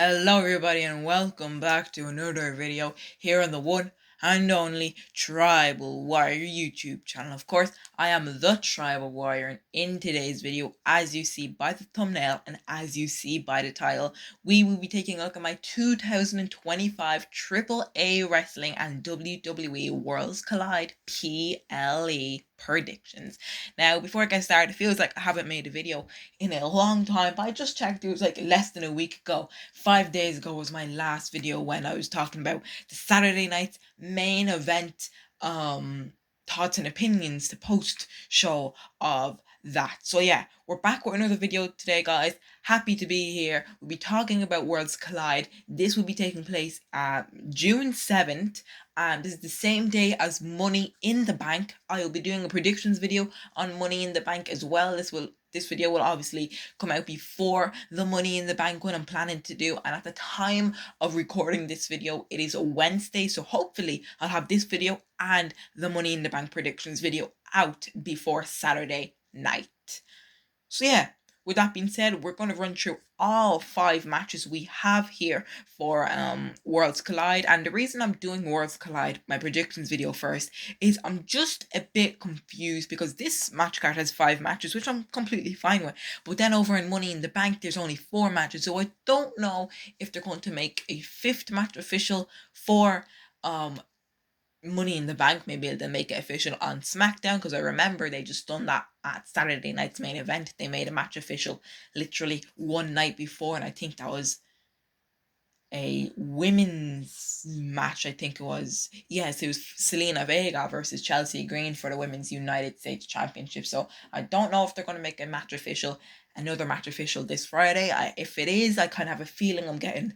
Hello everybody and welcome back to another video here on the one and only Tribal Warrior YouTube channel. Of course, I am the Tribal Warrior, and in today's video, as you see by the thumbnail and as you see by the title, we will be taking a look at my 2025 AAA Wrestling and WWE Worlds Collide PLE predictions. Now, before I get started, it feels like I haven't made a video in a long time, but I just checked, it was like less than a week ago. 5 days ago was my last video when I was talking about the Saturday night's main event thoughts and opinions, the post show of that. So yeah, we're back with another video today, guys. Happy to be here. We'll be talking about Worlds Collide. This will be taking place June 7th, and this is the same day as Money in the Bank. I will be doing a predictions video on Money in the Bank as well. This video will obviously come out before the Money in the Bank one I'm planning to do, and at the time of recording this video it is a Wednesday, so hopefully I'll have this video and the Money in the Bank predictions video out before Saturday night. So yeah, with that being said, we're going to run through all 5 matches we have here for Worlds Collide. And the reason I'm doing Worlds Collide, my predictions video first, is I'm just a bit confused because this match card has 5 matches, which I'm completely fine with. But then over in Money in the Bank, there's only 4 matches. So I don't know if they're going to make a 5th match official for Money in the Bank. Maybe they'll make it official on SmackDown, because I remember they just done that at Saturday night's main event. They made a match official literally one night before, and I think that was a women's match. I think it was, yes, it was Selena Vega versus Chelsea Green for the Women's United States Championship. So I don't know if they're going to make another match official this Friday. If it is, I kind of have a feeling I'm getting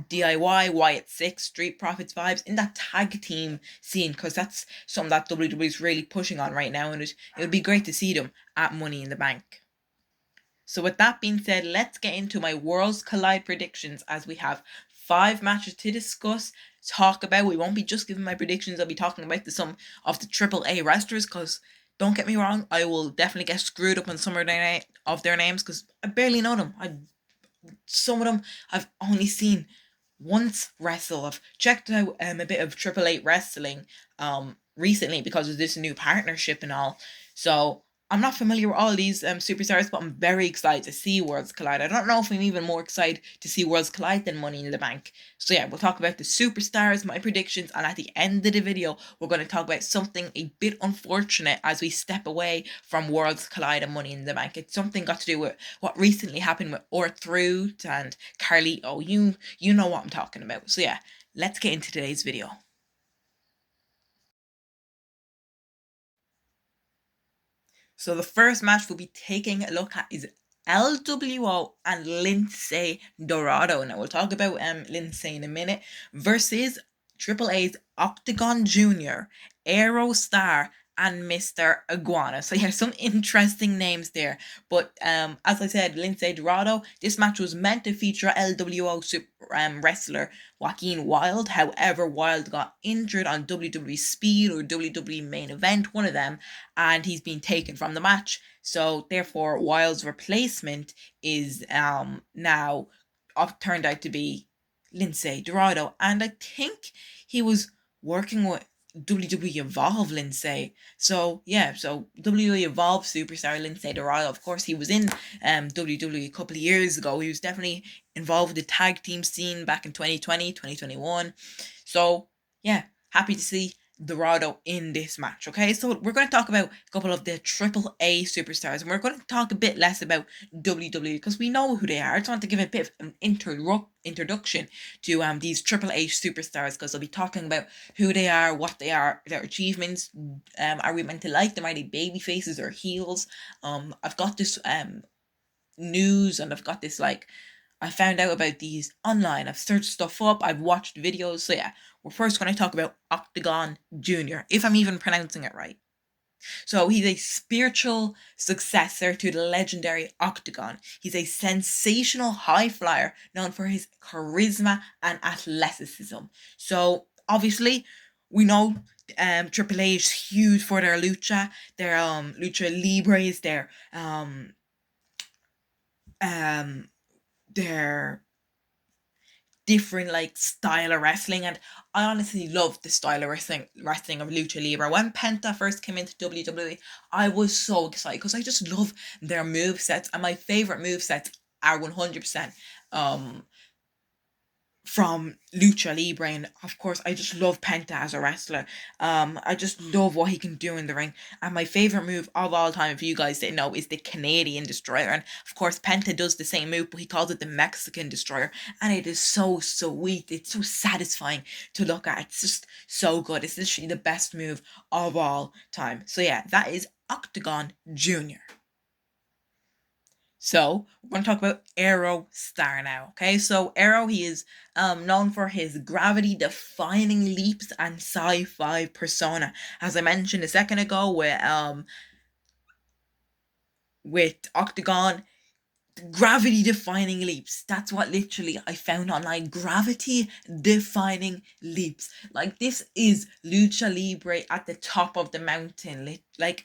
DIY, Wyatt 6, Street Profits vibes in that tag team scene, because that's something that WWE is really pushing on right now, and it would be great to see them at Money in the Bank. So with that being said, let's get into my Worlds Collide predictions, as we have 5 matches to discuss, talk about. We won't be just giving my predictions, I'll be talking about some of the AAA wrestlers, because don't get me wrong, I will definitely get screwed up on some of their names, because I barely know them. Some of them I've only seen once wrestle. I've checked out a bit of AAA wrestling recently because of this new partnership and all. So I'm not familiar with all these superstars, but I'm very excited to see Worlds Collide. I don't know if I'm even more excited to see Worlds Collide than Money in the Bank. So yeah, we'll talk about the superstars, my predictions, and at the end of the video, we're going to talk about something a bit unfortunate as we step away from Worlds Collide and Money in the Bank. It's something got to do with what recently happened with R-Truth and Carlito. You know what I'm talking about. So yeah, let's get into today's video. So the first match we'll be taking a look at is LWO and Lince Dorado. Now we'll talk about Lince in a minute, versus AAA's Octagon Jr., Aerostar, and Mr. Iguana. So yeah, some interesting names there. But as I said, Lince Dorado, this match was meant to feature LWO wrestler Joaquin Wilde. However, Wilde got injured on WWE Speed or WWE Main Event, one of them, and he's been taken from the match. So therefore, Wilde's replacement is now turned out to be Lince Dorado, and I think he was working with WWE Evolve Lince. So yeah, so WWE Evolve superstar Lince Dorado. Of course, he was in WWE a couple of years ago. He was definitely involved with the tag team scene back in 2020, 2021. So yeah, happy to see Dorado in this match. Okay, so we're going to talk about a couple of the AAA superstars, and we're going to talk a bit less about WWE because we know who they are. I just want to give a bit of an introduction to these AAA superstars, because I'll be talking about who they are, what they are, their achievements. Are we meant to like them? Are they baby faces or heels? I've got this news, and I've got this I found out about these online. I've searched stuff up. I've watched videos. So yeah, we're first going to talk about Octagon Jr., if I'm even pronouncing it right. So he's a spiritual successor to the legendary Octagon. He's a sensational high flyer known for his charisma and athleticism. So obviously, we know AAA is huge for their lucha, lucha libres, their different like style of wrestling, and I honestly love the style of wrestling of lucha libre. When Penta first came into WWE, I was so excited because I just love their move sets, and my favorite move sets are 100% um from lucha libre. And of course I just love Penta as a wrestler. I just love what he can do in the ring, and my favorite move of all time, if you guys didn't know, is the Canadian Destroyer. And of course Penta does the same move, but he calls it the Mexican Destroyer, and it is so sweet, it's so satisfying to look at. It's just so good. It's literally the best move of all time. So yeah, that is Octagon Junior. So we're going to talk about Aerostar now. Okay, so Aero, he is known for his gravity-defying leaps and sci-fi persona. As I mentioned a second ago with Octagon, gravity defying leaps. That's what literally I found online. Gravity defying leaps. Like, this is lucha libre at the top of the mountain. Like,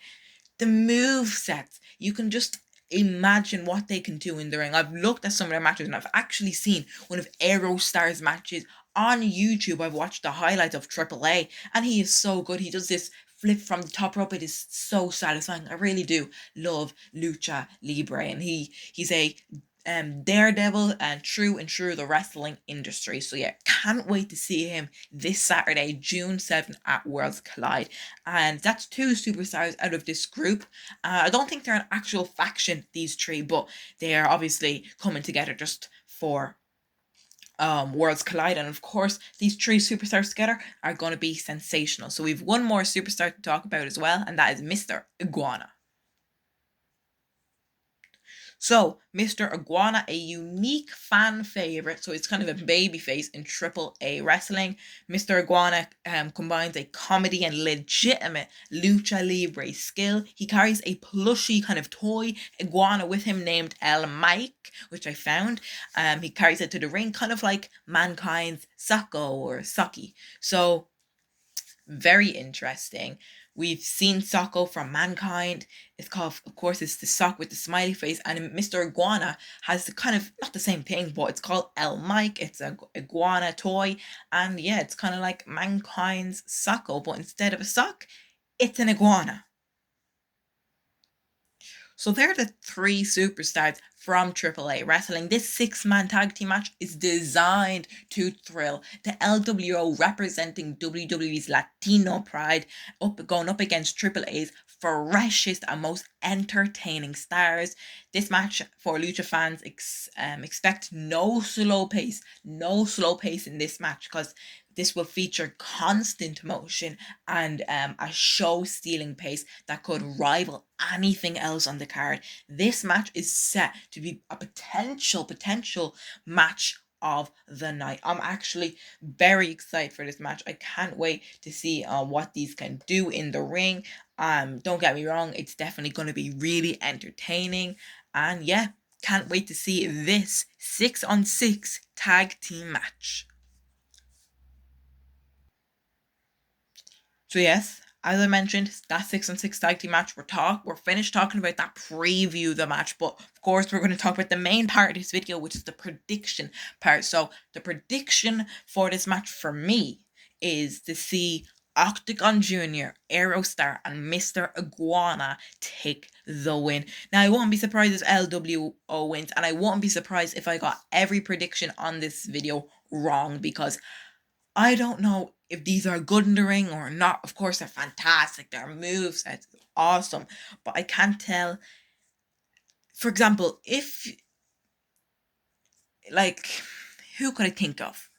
the move sets, you can just imagine what they can do in the ring. I've looked at some of their matches, and I've actually seen one of Aerostar's matches on YouTube. I've watched the highlights of AAA, and he is so good. He does this flip from the top rope. It is so satisfying. I really do love lucha libre, and he's a daredevil and true the wrestling industry. So yeah, can't wait to see him this Saturday, June 7th at Worlds Collide. And that's two superstars out of this group. I don't think they're an actual faction, these three, but they are obviously coming together just for Worlds Collide. And of course, these three superstars together are going to be sensational. So we've one more superstar to talk about as well, and that is Mr. Iguana. So, Mr. Iguana, a unique fan favorite, so it's kind of a babyface in AAA wrestling. Mr. Iguana combines a comedy and legitimate lucha libre skill. He carries a plushy kind of toy iguana with him named El Mike, which I found. He carries it to the ring, kind of like Mankind's Sako or Saki. So, very interesting. We've seen Socko from Mankind. It's called, of course, it's the sock with the smiley face. And Mr. Iguana has the kind of, not the same thing, but it's called El Mike. It's a iguana toy. And yeah, it's kind of like Mankind's Socko, but instead of a sock, it's an iguana. So they're the three superstars from AAA wrestling. This 6-man tag team match is designed to thrill. The LWO representing WWE's Latino pride, going up against AAA's freshest and most entertaining stars. This match, for lucha fans, expect no slow pace in this match, because this will feature constant motion and a show-stealing pace that could rival anything else on the card. This match is set to be a potential match of the night. I'm actually very excited for this match. I can't wait to see what these can do in the ring. Don't get me wrong, it's definitely going to be really entertaining. And yeah, can't wait to see this 6-on-6 tag team match. So yes, as I mentioned, that 6-on-6 tag team match, we're finished talking about that preview of the match, but of course we're going to talk about the main part of this video, which is the prediction part. So the prediction for this match for me is to see Octagon Junior, Aerostar, and Mr. Iguana take the win. Now, I won't be surprised if LWO wins, and I won't be surprised if I got every prediction on this video wrong, because I don't know if these are good in the ring or not. Of course, they're fantastic. Their moves, it's awesome. But I can't tell. For example, if, like, who could I think of?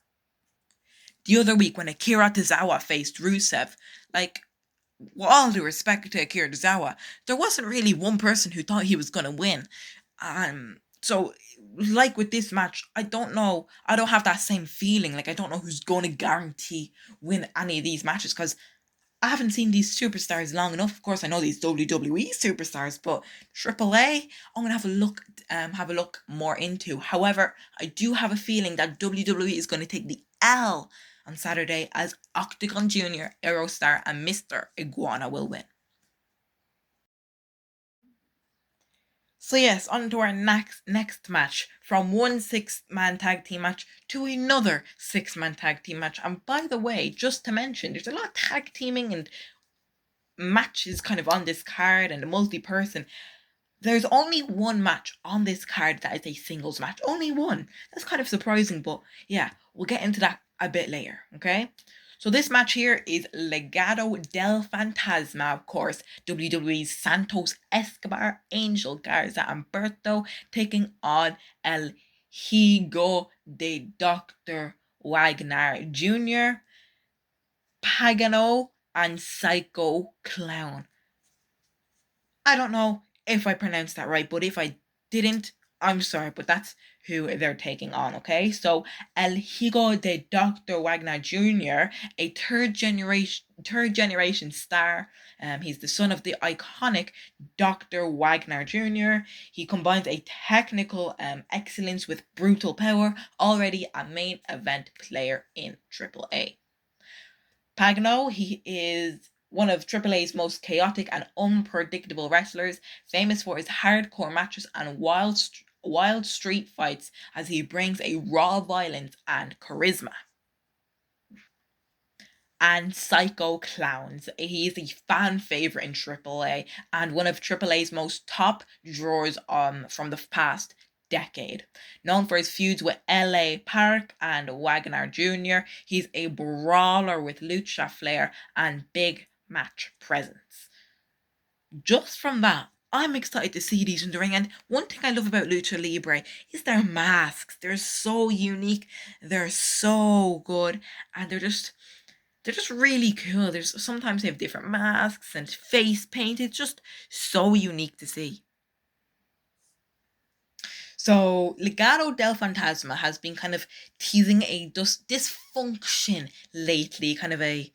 The other week when Akira Tozawa faced Rusev, like, with all due respect to Akira Tozawa, there wasn't really one person who thought he was going to win. So, like with this match, I don't know. I don't have that same feeling. Like, I don't know who's going to guarantee win any of these matches, because I haven't seen these superstars long enough. Of course, I know these WWE superstars, but AAA, I'm gonna have a look more into. However, I do have a feeling that WWE is going to take the L on Saturday, as Octagon Junior, Aerostar, and Mr. Iguana will win. So yes, on to our next match. From one 6-man tag team match to another 6-man tag team match. And by the way, just to mention, there's a lot of tag teaming and matches kind of on this card and a multi-person. There's only one match on this card that is a singles match. Only one. That's kind of surprising, but yeah, we'll get into that a bit later, okay? So this match here is Legado del Fantasma, of course, WWE's Santos Escobar, Angel Garza, and Berto taking on El Higo de Dr. Wagner Jr., Pagano, and Psycho Clown. I don't know if I pronounced that right, but if I didn't, I'm sorry, but that's who they're taking on, okay? So El Higo de Dr. Wagner Jr., a third generation star. He's the son of the iconic Dr. Wagner Jr. He combines a technical excellence with brutal power, already a main event player in AAA. Pagano, he is one of AAA's most chaotic and unpredictable wrestlers, famous for his hardcore matches and wild street fights as he brings a raw violence and charisma. And Psycho Clowns. He is a fan favorite in AAA and one of AAA's most top drawers from the past decade. Known for his feuds with LA Park and Wagner Jr., he's a brawler with lucha flair and big match presence. Just from that, I'm excited to see these in the ring. And one thing I love about Lucha Libre is their masks. They're so unique, they're so good, and they're just really cool. There's sometimes they have different masks and face paint. It's just so unique to see. So Legado del Fantasma has been kind of teasing a dysfunction lately, kind of a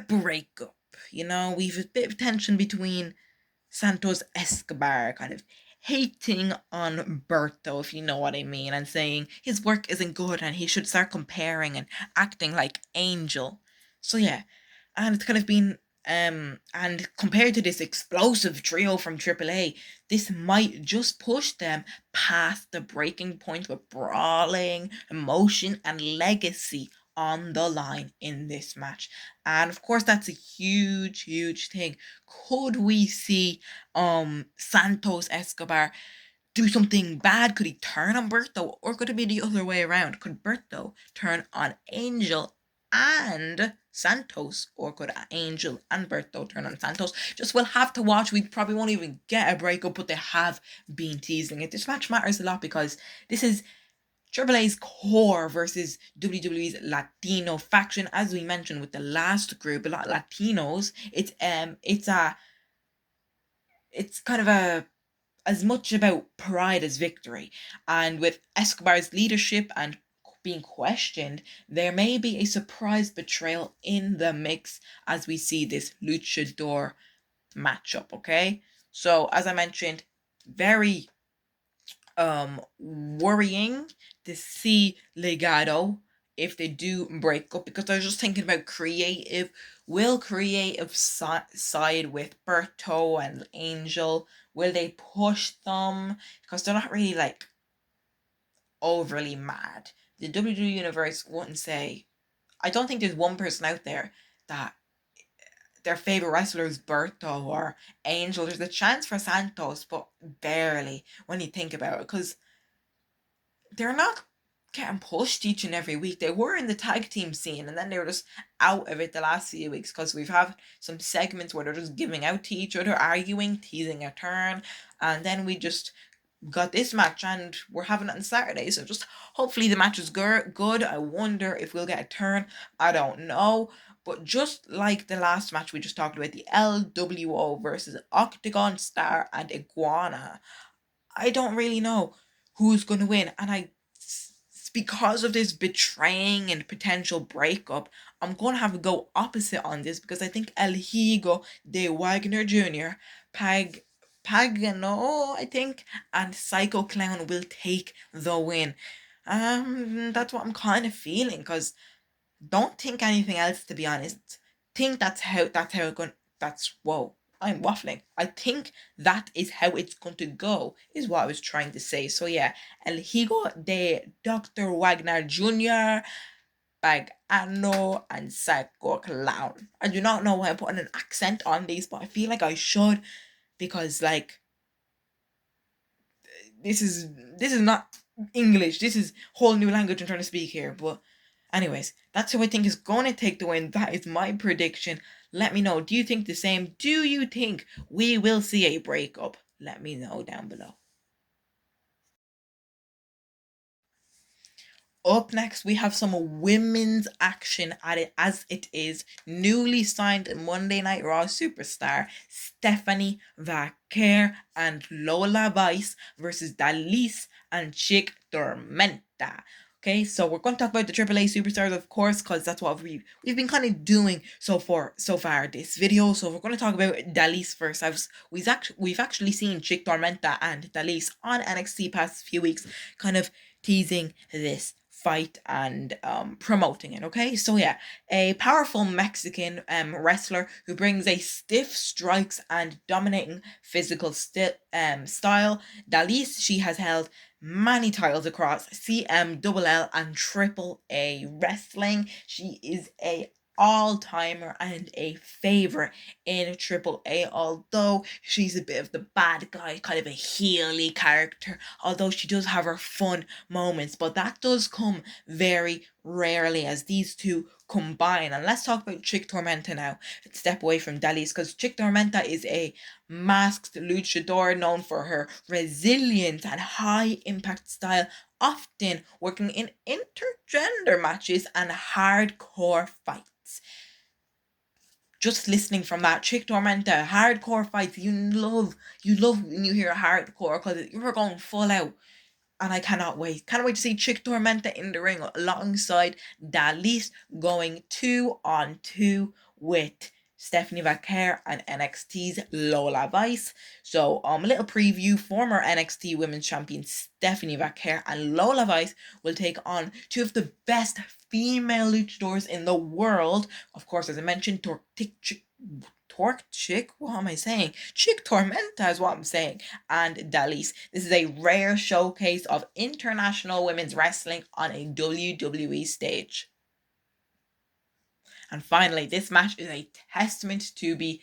breakup. We've a bit of tension between Santos Escobar kind of hating on Berto, if you know what I mean, and saying his work isn't good and he should start comparing and acting like Angel. So yeah, and it's kind of been and compared to this explosive trio from AAA, this might just push them past the breaking point with brawling, emotion, and legacy on the line in this match. And of course that's a huge, huge thing. Could we see Santos Escobar do something bad? Could he turn on Berto? Or could it be the other way around? Could Berto turn on Angel and Santos? Or could Angel and Berto turn on Santos? Just we'll have to watch. We probably won't even get a breakup, but they have been teasing it. This match matters a lot because this is AAA's core versus WWE's Latino faction. As we mentioned with the last group, a lot of Latinos. It's kind of as much about pride as victory. And with Escobar's leadership and being questioned, there may be a surprise betrayal in the mix as we see this luchador matchup, okay? So as I mentioned, very worrying to see Legado if they do break up, because I was just thinking about creative. Will creative side with Berto and Angel? Will they push them? Because they're not really like overly mad. The WWE universe wouldn't say. I don't think there's one person out there that their favorite wrestler is Berto or Angel. There's a chance for Santos, but barely when you think about it, because they're not getting pushed each and every week. They were in the tag team scene and then they were just out of it the last few weeks because we've had some segments where they're just giving out to each other, arguing, teasing a turn, and then we just got this match and we're having it on Saturday. So just hopefully the match is good. I wonder if we'll get a turn. I don't know. But just like the last match we just talked about, the LWO versus Octagon Star and Iguana, I don't really know who's going to win. And because of this betraying and potential breakup, I'm going to have to go opposite on this because I think El Higo de Wagner Jr., Pagano, I think, and Psycho Clown will take the win. That's what I'm kind of feeling because don't think anything else, to be honest. Think that's how it's going. Whoa. I'm waffling. I think that is how it's going to go, is what I was trying to say. So yeah, El Higo de Dr. Wagner Jr., Bagano, and Psycho Clown. I do not know why I'm putting an accent on these, but I feel like I should, because like this is not English. This is whole new language I'm trying to speak here. But anyways, that's who I think is going to take the win. That is my prediction. Let me know. Do you think the same? Do you think we will see a breakup? Let me know down below. Up next, we have some women's action at it, as it is newly signed Monday Night Raw superstar Stephanie Vaquer and Lola Vice versus Dalise and Chick Tormenta. Okay, so we're going to talk about the AAA superstars, of course, because that's what we've been kind of doing so far this video. So we're going to talk about Dalise first. We've actually seen Chick Tormenta and Dalise on NXT past few weeks, kind of teasing this fight and promoting it. Okay, so yeah, a powerful Mexican wrestler who brings a stiff strikes and dominating physical style. Dalise, she has held many titles across CMLL and AAA wrestling. She is a all-timer and a favorite in AAA, although she's a bit of the bad guy, kind of a heely character, although she does have her fun moments, but that does come very rarely as these two combine. And let's talk about Chick Tormenta now. Let's step away from Dalise, because Chick Tormenta is a masked luchador known for her resilient and high impact style, often working in intergender matches and hardcore fights. Just listening from that, Chick Tormenta, hardcore fights, you love when you hear hardcore, because you're going full out. And I cannot wait. Can't wait to see Chick Tormenta in the ring alongside Dalise, going 2-on-2 with Stephanie Vaquer and NXT's Lola Vice. So a little preview. Former NXT Women's Champion Stephanie Vaquer and Lola Vice will take on two of the best female luchadors in the world. Of course, as I mentioned, Chick, what am I saying? Chick Tormenta is what I'm saying, and Dalise. This is a rare showcase of international women's wrestling on a WWE stage. And finally, this match is a testament to be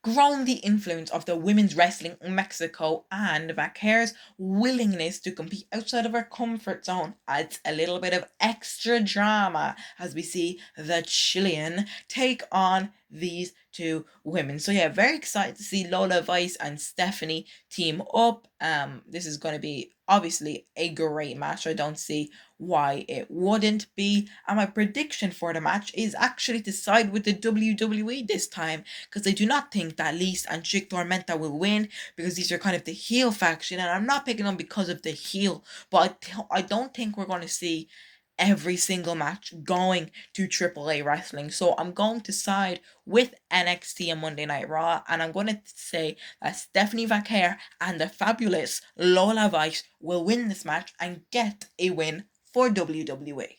grown the influence of the women's wrestling in Mexico, and Vaquer's willingness to compete outside of her comfort zone adds a little bit of extra drama as we see the Chilean take on these two women. So yeah, very excited to see Lola Vice and Stephanie team up. This is going to be obviously a great match. I don't see why it wouldn't be. And my prediction for the match is actually to side with the WWE this time, because I do not think that Dalise and Chick Tormenta will win, because these are kind of the heel faction, and I'm not picking them because of the heel, but I don't think we're going to see every single match going to AAA wrestling. So I'm going to side with NXT and Monday Night Raw, and I'm going to say that Stephanie Vaquer and the fabulous Lola Vice will win this match and get a win for WWE.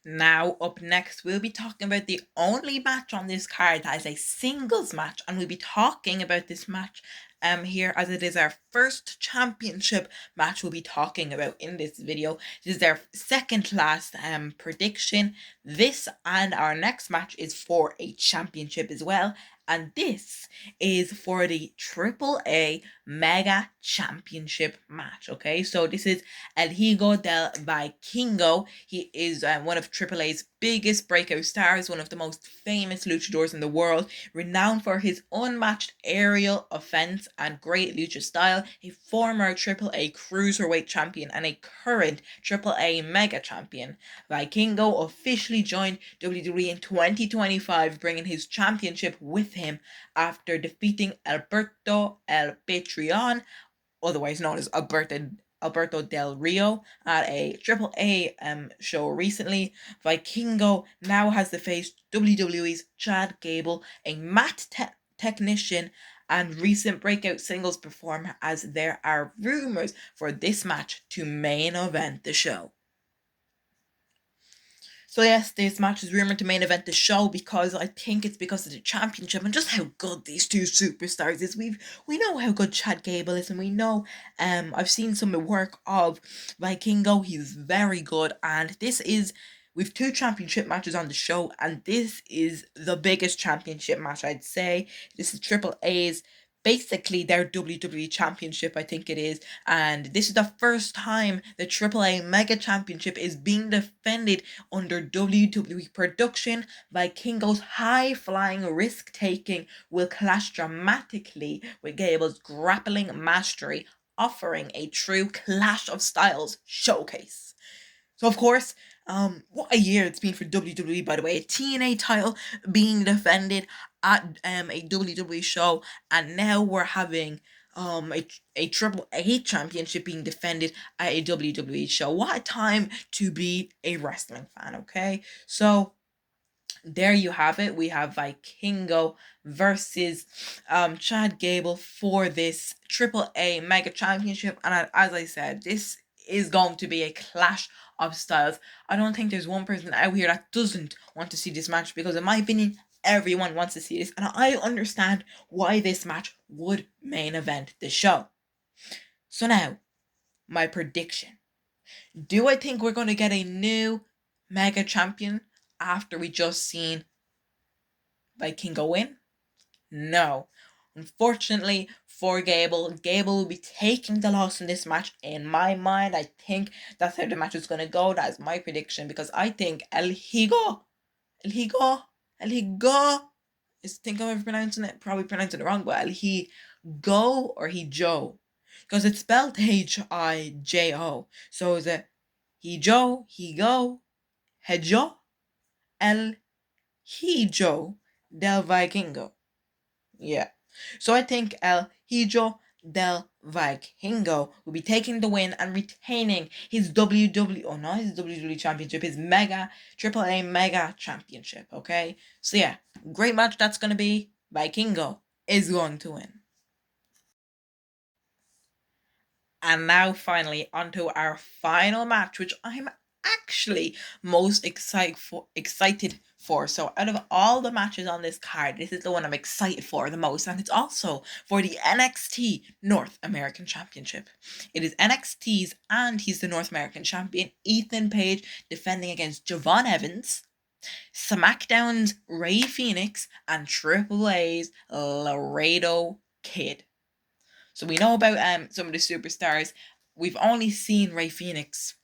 Now, up next, we'll be talking about the only match on this card that is a singles match, and we'll be talking about this match here, as it is our first championship match we'll be talking about in this video. This is our second last prediction. This and our next match is for a championship as well, and this is for the AAA Mega Championship match. Okay, so this is El Higo del Vikingo. He is one of AAA's biggest breakout stars, one of the most famous luchadors in the world, renowned for his unmatched aerial offense and great lucha style, a former AAA Cruiserweight champion and a current AAA Mega Champion. Vikingo officially joined WWE in 2025, bringing his championship with him after defeating Alberto El Patreon, otherwise known as Alberto Del Rio, at a AAA show recently. Vikingo now has to face WWE's Chad Gable, a mat technician and recent breakout singles performer, as there are rumors for this match to main event the show. So yes, this match is rumored to main event the show because I think it's because of the championship and just how good these two superstars is. We know how good Chad Gable is, and we know I've seen some of the work of Vikingo. He's very good, and this is we've two championship matches on the show, and this is the biggest championship match, I'd say. This is Triple A's basically their WWE championship, I think it is, and this is the first time the AAA Mega Championship is being defended under WWE production. Vikingo's high-flying, risk-taking will clash dramatically with Gable's grappling mastery, offering a true clash of styles showcase. So of course, what a year it's been for WWE, by the way. A TNA title being defended at a WWE show, and now we're having a Triple A championship being defended at a WWE show. What a time to be a wrestling fan, okay? So there you have it. We have Vikingo versus Chad Gable for this Triple A Mega Championship, and as I said, this is going to be a clash of styles. I don't think there's one person out here that doesn't want to see this match, because in my opinion, everyone wants to see this, and I understand why this match would main event the show. So now, my prediction. Do I think we're going to get a new Mega Champion after we just seen Vikingo win? No. Unfortunately for Gable, Gable will be taking the loss in this match. In my mind, I think that's how the match is going to go. That is my prediction, because I think El Higo, I think I'm pronouncing it, probably pronouncing it wrong, but El Higo or Hijo, because it's spelled Hijo. So is it Hijo, Hejo, El Hijo del Vikingo? Yeah. So I think El Hijo del Vikingo will be taking the win and retaining his WWE championship, his AAA Mega Championship, okay? So yeah, great match that's going to be. Vikingo is going to win. And now finally onto our final match, which I'm actually most excited for. So out of all the matches on this card, this is the one I'm excited for the most, and it's also for the NXT North American Championship. It is NXT's, and he's the North American champion, Ethan Page, defending against Javon Evans, SmackDown's Rey Fénix, and Triple A's Laredo Kid. So we know about some of the superstars. We've only seen Rey Fénix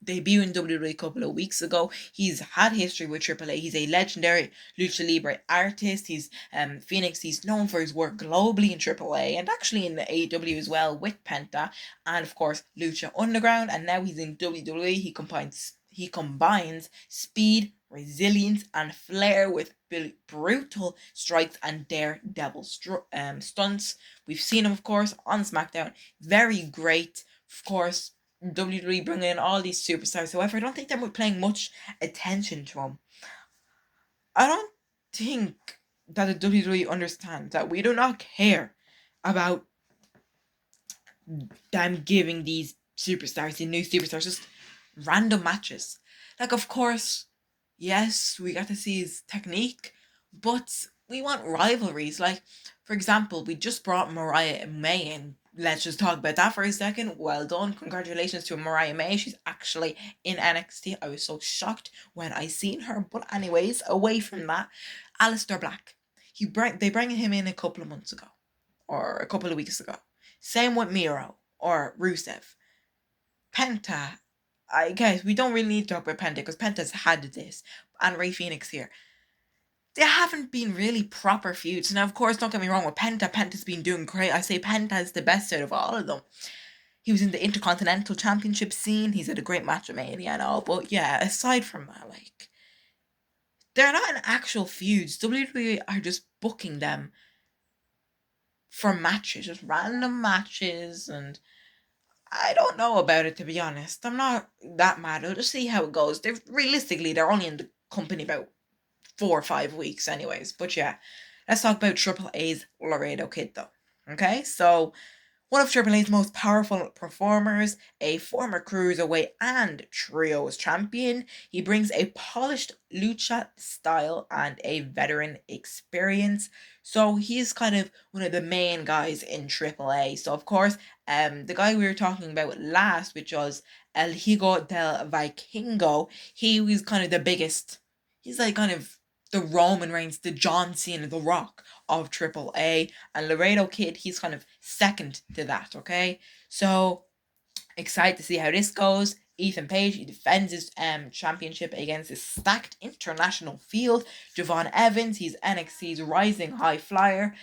debut in WWE a couple of weeks ago. He's had history with AAA. He's a legendary lucha libre artist. He's Fénix. He's known for his work globally in AAA and actually in the AEW as well with Penta, and of course Lucha Underground. And now he's in WWE. He combines speed, resilience, and flair with brutal strikes and daredevil stunts. We've seen him, of course, on SmackDown. Very great, of course. WWE bringing in all these superstars. However, I don't think they're paying much attention to him. I don't think that the WWE understands that we do not care about them giving these superstars, the new superstars, just random matches. Like, of course, yes, we got to see his technique, but we want rivalries. Like, for example, we just brought Mariah May in. Let's just talk about that for a second. Well done. Congratulations to Mariah May. She's actually in NXT. I was so shocked when I seen her. But anyways, away from that, Aleister Black. They bring him in a couple of months ago. Or a couple of weeks ago. Same with Miro or Rusev. Penta. Guys, we don't really need to talk about Penta because Penta's had this. And Rey Fénix here. They haven't been really proper feuds. Now, of course, don't get me wrong with Penta. Penta's been doing great. I say Penta's the best out of all of them. He was in the Intercontinental Championship scene. He's had a great match with Mania and all. But yeah, aside from that, like, they're not in actual feuds. WWE are just booking them for matches. Just random matches. And I don't know about it, to be honest. I'm not that mad. I'll just see how it goes. They're only in the company about 4 or 5 weeks anyways. But yeah, let's talk about Triple A's Laredo Kid though. Okay, so One of Triple A's most powerful performers, a former cruiserweight and trios champion, he brings a polished lucha style and a veteran experience. So he's kind of one of the main guys in Triple A. So of course, the guy we were talking about last, which was El Hijo del Vikingo, he was kind of the biggest. He's like kind of the Roman Reigns, the John Cena, the Rock of Triple A, and Laredo Kid, he's kind of second to that, okay? So, excited to see how this goes. Ethan Page, he defends his championship against his stacked international field. Javon Evans, he's NXT's rising high flyer.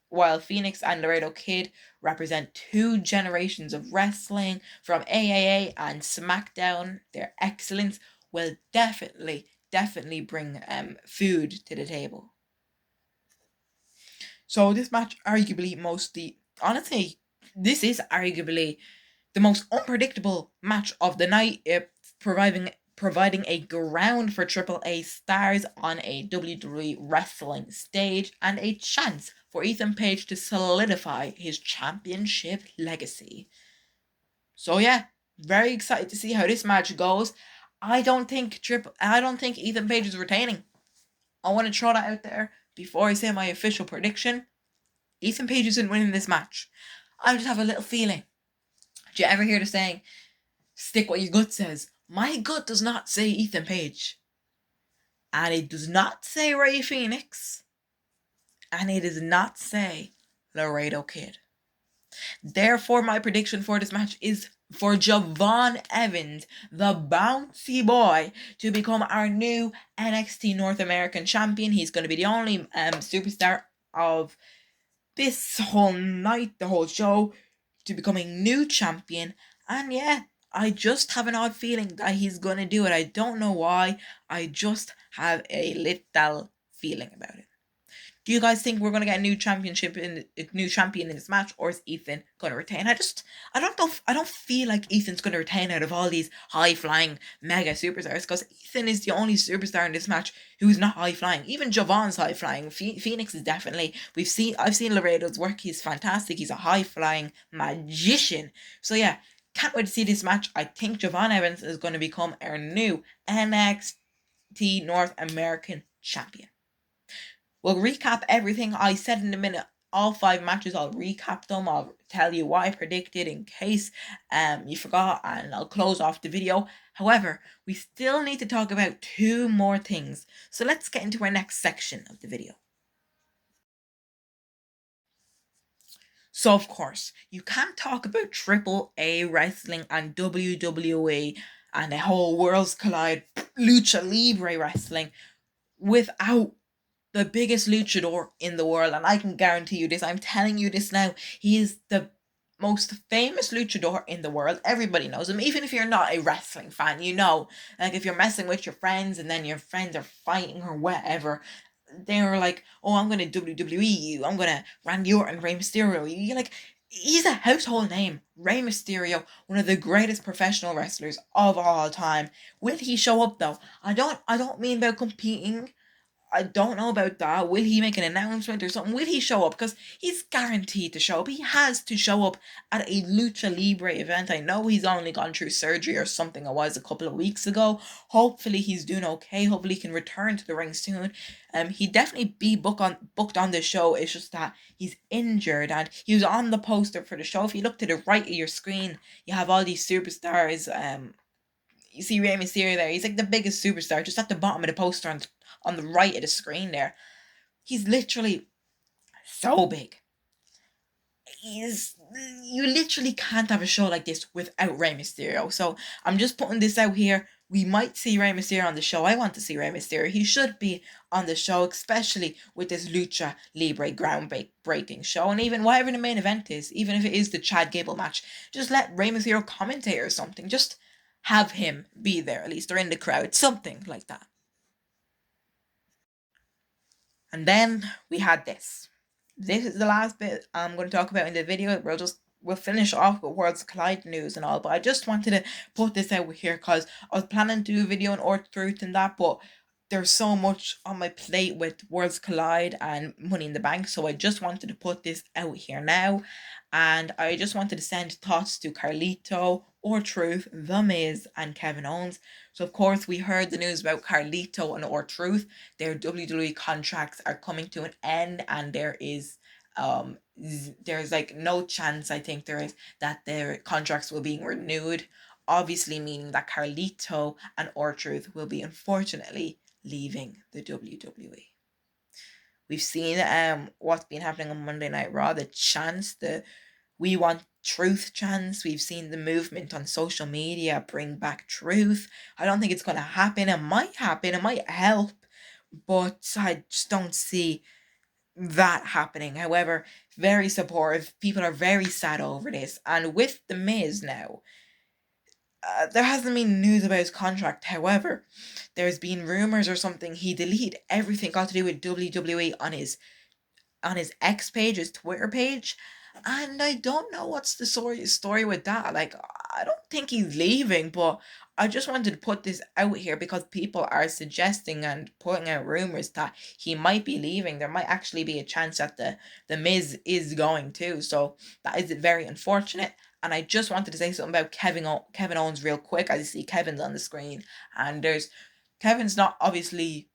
While Phoenix and Laredo Kid represent two generations of wrestling from AAA and SmackDown, their excellence will definitely bring food to the table. So this match honestly, this is arguably the most unpredictable match of the night, providing a ground for Triple A stars on a WWE wrestling stage and a chance for Ethan Page to solidify his championship legacy. So yeah, very excited to see how this match goes. I don't think Ethan Page is retaining. I want to throw that out there before I say my official prediction. Ethan Page isn't winning this match. I just have a little feeling. Do you ever hear the saying, stick what your gut says? My gut does not say Ethan Page. And it does not say Rey Fenix. And it does not say Laredo Kid. Therefore, my prediction for this match is for Javon Evans, the bouncy boy, to become our new NXT North American champion. He's going to be the only superstar of this whole night, the whole show, to become a new champion. And yeah, I just have an odd feeling that he's going to do it. I don't know why. I just have a little feeling about it. Do you guys think we're gonna get a new champion in this match, or is Ethan gonna retain? I don't know. I don't feel like Ethan's gonna retain out of all these high flying mega superstars, because Ethan is the only superstar in this match who's not high flying. Even Javon's high flying. Phoenix is definitely. I've seen Laredo's work. He's fantastic. He's a high flying magician. So yeah, can't wait to see this match. I think Javon Evans is gonna become our new NXT North American champion. We'll recap everything I said in a minute. All 5 matches, I'll recap them. I'll tell you what I predicted in case you forgot, and I'll close off the video. However, we still need to talk about 2 more things. So let's get into our next section of the video. So of course, you can't talk about Triple A wrestling and WWE and the whole worlds collide lucha libre wrestling without the biggest luchador in the world, and I can guarantee you this. I'm telling you this now. He is the most famous luchador in the world. Everybody knows him. Even if you're not a wrestling fan, you know. Like if you're messing with your friends and then your friends are fighting or whatever, they're like, oh, I'm gonna WWE you. I'm gonna Randy Orton, Rey Mysterio. You're like, he's a household name. Rey Mysterio, one of the greatest professional wrestlers of all time. Will he show up though? I don't mean about competing. I don't know about that. Will he make an announcement or something? Will he show up? Because he's guaranteed to show up. He has to show up at a Lucha Libre event. I know he's only gone through surgery or something. It was a couple of weeks ago. Hopefully he's doing okay. Hopefully he can return to the ring soon. He definitely be booked on the show. It's just that he's injured, and he was on the poster for the show. If you look to the right of your screen, you have all these superstars. You see Rey Mysterio there. He's like the biggest superstar, just at the bottom of the poster on the right of the screen there. He's literally so big. You literally can't have a show like this without Rey Mysterio. So I'm just putting this out here. We might see Rey Mysterio on the show. I want to see Rey Mysterio. He should be on the show, especially with this Lucha Libre groundbreaking show. And even whatever the main event is, even if it is the Chad Gable match, just let Rey Mysterio commentate or something. Just have him be there at least, or in the crowd, something like that. And then we had this. This is the last bit I'm going to talk about in the video. We'll finish off with Worlds Collide news and all, but I just wanted to put this out here because I was planning to do a video on R-Truth and that, but there's so much on my plate with Worlds Collide and Money in the Bank, so I just wanted to put this out here now. And I just wanted to send thoughts to Carlito, R-Truth, The Miz, and Kevin Owens. So, of course, we heard the news about Carlito and R-Truth. Their WWE contracts are coming to an end, and there's like no chance, I think there is, that their contracts will be renewed. Obviously, meaning that Carlito and R-Truth will be, unfortunately, leaving the WWE. We've seen what's been happening on Monday Night Raw, the chants, the We Want Truth chants. We've seen the movement on social media bring back truth. I don't think it's going to happen. It might happen, it might help, but I just don't see that happening. However, very supportive. People are very sad over this. And with The Miz now, there hasn't been news about his contract. However, there's been rumors or something he deleted everything got to do with WWE on his X page, his Twitter page, and I don't know what's the story with that. Like, I don't think he's leaving, but I just wanted to put this out here because people are suggesting and putting out rumors that he might be leaving. There might actually be a chance that the Miz is going too. So that is very unfortunate. And I just wanted to say something about Kevin Owens real quick. As you see, Kevin's on the screen, and Kevin's not obviously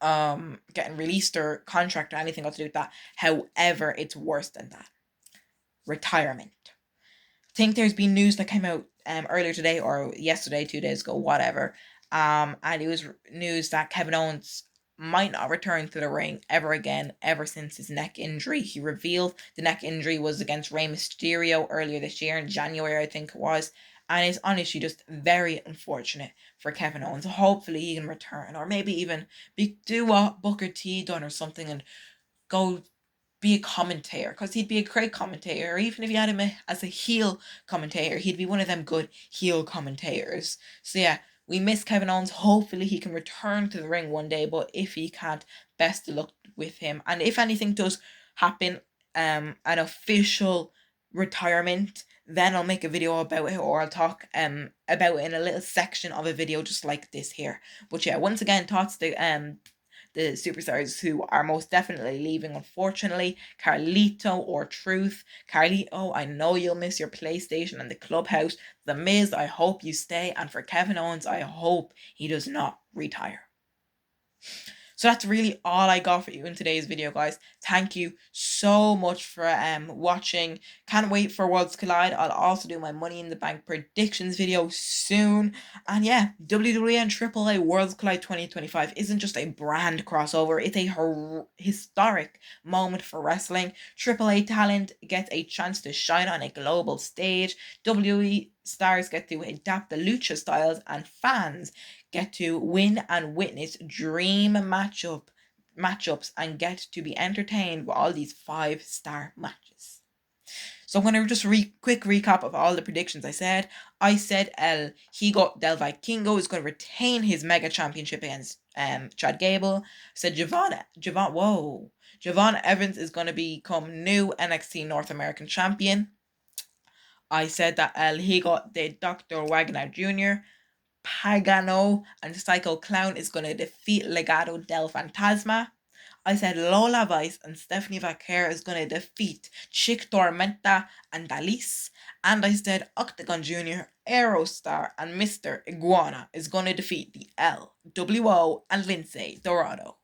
getting released or contract or anything got to do with that. However, it's worse than that. Retirement. I think there's been news that came out earlier today or yesterday, 2 days ago, whatever. And it was news that Kevin Owens might not return to the ring ever again, ever since his neck injury. He revealed the neck injury was against Rey Mysterio earlier this year in January, I think it was. And it's honestly just very unfortunate for Kevin Owens. Hopefully he can return, or maybe even do what Booker T done or something and go be a commentator, because he'd be a great commentator. Even if you had him as a heel commentator, he'd be one of them good heel commentators. So yeah, we miss Kevin Owens. Hopefully he can return to the ring one day, but if he can't, best of luck with him. And if anything does happen, an official retirement, then I'll make a video about it, or I'll talk about it in a little section of a video just like this here. But yeah, once again, thoughts to the superstars who are most definitely leaving, unfortunately. Carlito, R-Truth. Carlito, I know you'll miss your PlayStation and the clubhouse. The Miz, I hope you stay. And for Kevin Owens, I hope he does not retire. So that's really all I got for you in today's video, guys. Thank you so much for watching. Can't wait for Worlds Collide. I'll also do my Money in the Bank predictions video soon. And yeah, WWE and AAA Worlds Collide 2025 isn't just a brand crossover. It's a historic moment for wrestling. AAA talent gets a chance to shine on a global stage. WWE stars get to adapt the lucha styles, and fans get to win and witness dream matchups and get to be entertained with all these 5-star matches. So I'm going to just quick recap of all the predictions I said. I said El Higo del Vikingo is going to retain his Mega Championship against Chad Gable. I said Javon Evans is going to become new NXT North American Champion. I said that El Higo de Dr. Wagner Jr., Pagano, and Psycho Clown is going to defeat Legado del Fantasma. I said Lola Vice and Stephanie Vaquer is going to defeat Chick Tormenta and Dalise. And I said Octagon Jr., Aerostar, and Mr. Iguana is going to defeat the LWO and Lindsay Dorado.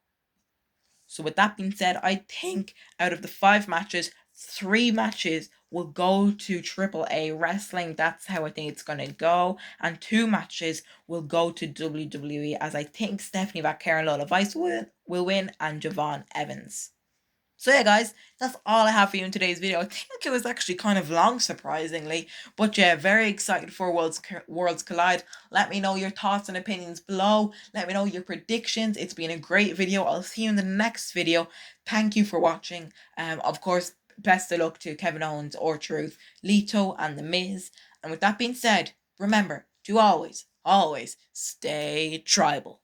So with that being said, I think out of the 5 matches, 3 matches will go to AAA Wrestling. That's how I think it's going to go. And 2 matches will go to WWE, as I think Stephanie Vaquer and Lola Vice will win, and Javon Evans. So yeah, guys, that's all I have for you in today's video. I think it was actually kind of long, surprisingly. But yeah, very excited for Worlds Collide. Let me know your thoughts and opinions below. Let me know your predictions. It's been a great video. I'll see you in the next video. Thank you for watching. Of course, best of luck to Kevin Owens, R-Truth, Lito, and The Miz. And with that being said, remember to always, always stay tribal.